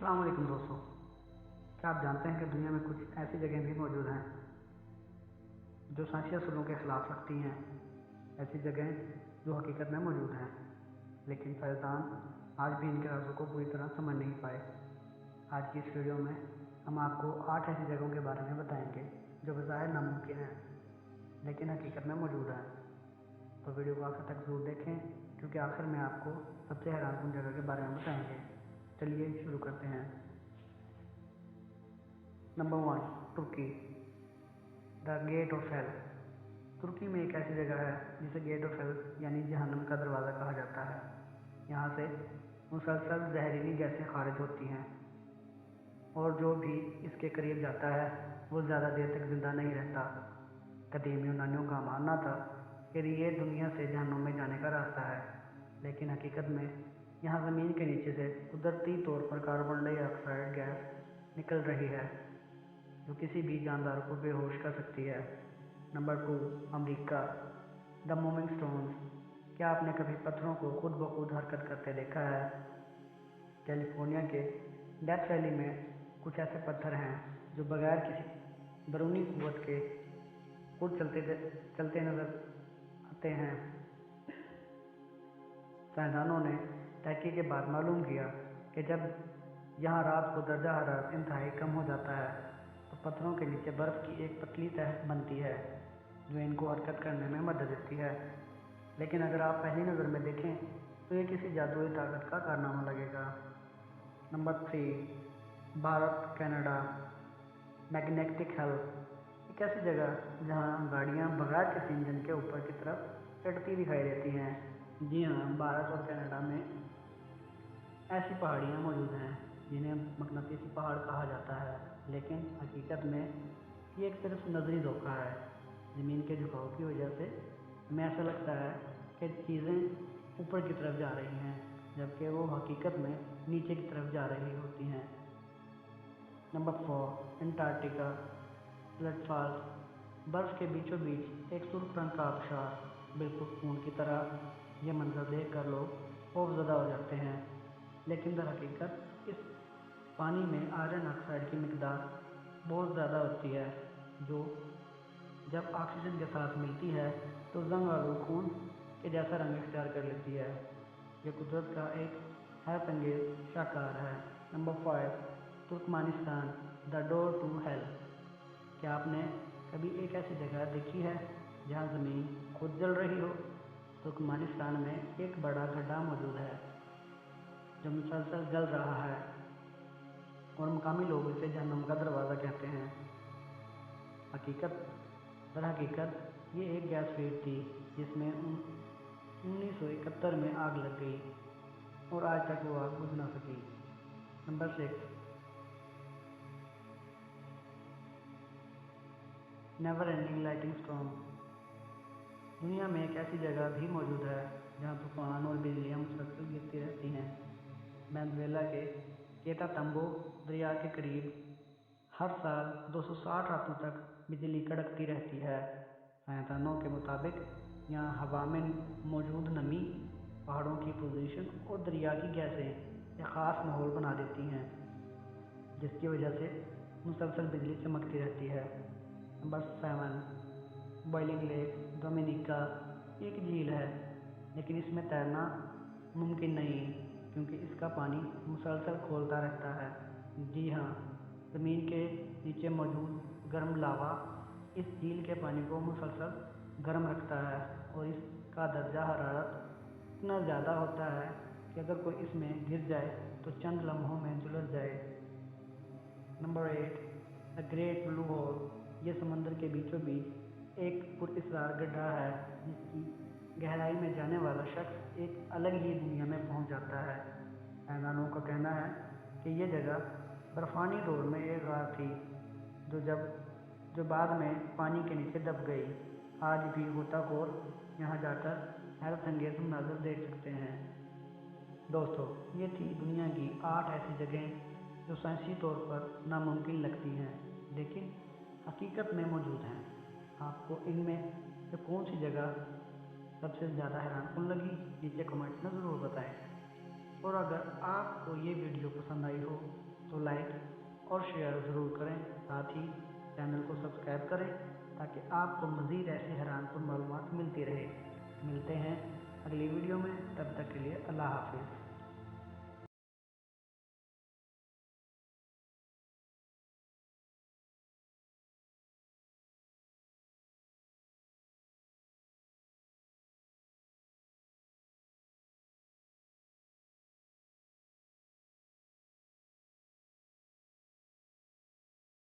अस्सलाम वालेकुम दोस्तों। क्या आप जानते हैं कि दुनिया में कुछ ऐसी जगहें भी मौजूद हैं जो साइंसी असूलों के खिलाफ लगती हैं। ऐसी जगहें जो हकीकत में मौजूद हैं, लेकिन साइंसदान आज भी इनके राजों को पूरी तरह समझ नहीं पाए। आज की इस वीडियो में हम आपको 8 ऐसी जगहों के बारे में बताएंगे जो बज़ाहिर नामुमकिन हैं लेकिन हकीकत में मौजूद हैं। तो वीडियो को आखिर तक ज़रूर देखें, क्योंकि आखिर में आपको सबसे हैरानकुन जगह के बारे में बताएंगे। चलिए शुरू करते हैं। नंबर 1, तुर्की। The gate of hell. तुर्की में एक ऐसी जगह है जिसे गेट ऑफ हेल यानी जहन्नम का दरवाज़ा कहा जाता है। यहाँ से मुसलसल जहरीली गैसें खारिज होती हैं और जो भी इसके करीब जाता है वो ज़्यादा देर तक ज़िंदा नहीं रहता। कदीम यूनानियों का मानना था कि ये दुनिया से जहन्नुम में जाने का रास्ता है, लेकिन हकीकत में यहाँ ज़मीन के नीचे से कुदरती तौर पर कार्बन डाइऑक्साइड गैस निकल रही है जो किसी भी जानदार को बेहोश कर सकती है। Number 2, America. The moving stones. क्या आपने कभी पत्थरों को खुद ब खुद हरकत करते देखा है? कैलिफोर्निया के डेथ वैली में कुछ ऐसे पत्थर हैं जो बगैर किसी बैरूनी कुव्वत के खुद चलते नजर आते हैं। साइंसदानों ने तहकीक के बाद मालूम किया कि जब यहाँ रात को दर्जा हरारत इंतहाई कम हो जाता है तो पत्थरों के नीचे बर्फ़ की एक पतली तह बनती है जो इनको हरकत करने में मदद देती है। लेकिन अगर आप पहली नज़र में देखें तो ये किसी जादुई ताकत का कारनामा लगेगा। Number 3, Bharat Canada. Magnetic hello. एक ऐसी जगह जहाँ गाड़ियाँ बगैर किसी इंजन के ऊपर की तरफ चढ़ती दिखाई देती हैं। जी हाँ, भारत और कनाडा में ऐसी पहाड़ियाँ मौजूद हैं जिन्हें मकनातीसी पहाड़ कहा जाता है, लेकिन हकीकत में ये एक सिर्फ नजरी धोखा है। ज़मीन के झुकाव की वजह से हमें ऐसा लगता है कि चीज़ें ऊपर की तरफ जा रही हैं, जबकि वो हकीकत में नीचे की तरफ जा रही होती हैं। Number 4, Antarctica. स्लट फॉल्स। बर्फ़ के बीचों बीच एक सुर्ख रंग का आबशार, बिल्कुल खून की तरह। यह मंजर देखकर लोग खौफजदा हो जाते हैं, लेकिन दर हकीकत इस पानी में आयरन ऑक्साइड की मिकदार बहुत ज़्यादा होती है, जो जब ऑक्सीजन के साथ मिलती है तो जंग आलूद खून के जैसा रंग इख्तियार कर लेती है। यह कुदरत का एक हैरत अंगेज शाहकार है। Number 5, Turkmenistan. The door to hell. क्या आपने कभी एक ऐसी जगह देखी है जहाँ ज़मीन खुद जल रही हो? तुर्कमानिस्तान में एक बड़ा गड्ढा मौजूद है जो मुसलसल गल रहा है और मकामी लोग इसे जहन्नुम का दरवाज़ा कहते हैं। हकीकत दर हकीकत ये एक गैस फील्ड थी जिसमें 1971 में आग लग गई और आज तक वो आग बुझ ना सकी। Number 6, never ending lighting storm. दुनिया में एक ऐसी जगह भी मौजूद है जहाँ तूफान और बिजलियाँ मुसलसल गिरती रहती हैं। वेनेजुएला के केटातम्बो दरिया के करीब हर साल 260 रातों तक बिजली कड़कती रहती है। साइंसदानों के मुताबिक यहाँ हवा में मौजूद नमी, पहाड़ों की पोजीशन और दरिया की गैसें एक ख़ास माहौल बना देती हैं, जिसकी वजह से मुसलसल बिजली चमकती रहती है। Number 7, boiling lake, Dominica. एक झील है, लेकिन इसमें तैरना मुमकिन नहीं क्योंकि इसका पानी मुसलसल खौलता रहता है। जी हाँ, ज़मीन के नीचे मौजूद गर्म लावा इस झील के पानी को मुसलसल गर्म रखता है और इसका दर्जा हरारत इतना ज़्यादा होता है कि अगर कोई इसमें गिर जाए तो चंद लम्हों में झुलस जाए। Number 8, the great blue hole. ये समंदर के बीचों बीच एक पुरअसरार गड्ढा है जिसकी गहराई में जाने वाला शख्स एक अलग ही दुनिया में पहुंच जाता है। साइंसदानों का कहना है कि यह जगह बर्फानी दौर में एक गार थी जो बाद में पानी के नीचे दब गई। आज भी गोताखोर यहाँ जाकर हैरत अंगेज मंजर देख सकते हैं। दोस्तों, ये थी दुनिया की 8 ऐसी जगहें जो साइंसी तौर पर नामुमकिन लगती हैं लेकिन हकीकत में मौजूद हैं। आपको इनमें से कौन सी जगह सबसे ज़्यादा हैरानकुन लगी? नीचे कमेंट्स में ज़रूर बताएं। और अगर आपको ये वीडियो पसंद आई हो तो लाइक और शेयर ज़रूर करें, साथ ही चैनल को सब्सक्राइब करें ताकि आपको मज़ीद ऐसी हैरानकुन मालूमात मिलती रहे। मिलते हैं अगली वीडियो में, तब तक के लिए अल्लाह हाफिज़।